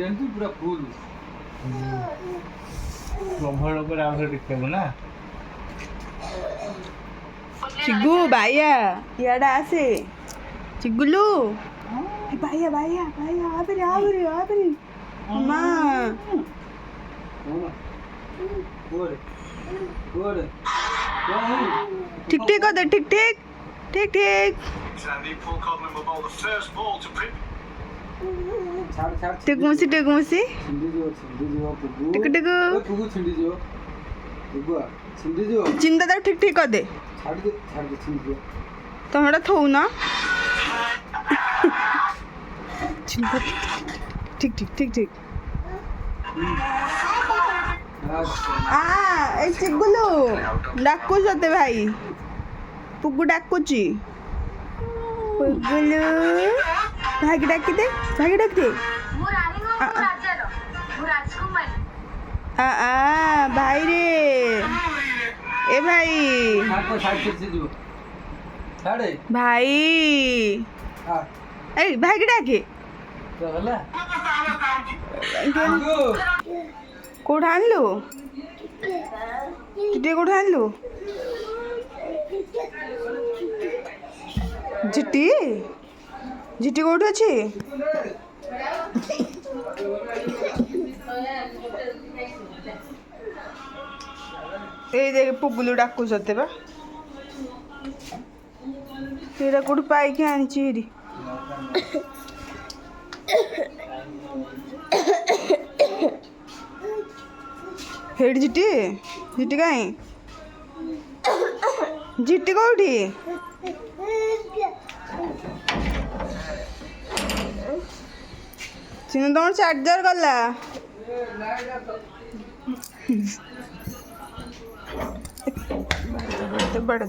ଜାଣିଛୁ ପୁରା ଫୁଲ। କଭର ଉପରେ ଆଉ ଥରେ ଦେଖିବୁ ନା। ଚିଗୁ ବାଇଆ ଇଆଡେ ଆସେ ଚିଗୁଲୁ ବାଇଆ ବାଇଆ ବାଇଆ ଆବରି ଆବରି ଆବରି ମା ठीक ठीक कर दे ठीक ठीक ठीक ठीक टेकुमुसी टेकुमुसी टिक टिक चिंता तक ठीक ठीक कर दे तुम एटा थो ना चिंता ठीक ठीक ठीक ठीक ए चिगुलु डाकुच ते भाई पुगु डाकुची पुगुलु भाई डाकी दे भाई रे ए भाई भाई ए भाई की डाके कोठ आनलु टिटे कोठ आनलु झिटी झिटी कोठ अछि ए देख पुगुलु डाकु सते बा एरा कोठ पाई के आनची हेरी हेड झिटी झिटी काई झिटी कोठी सिनु तुम चार्जर गला बड़ा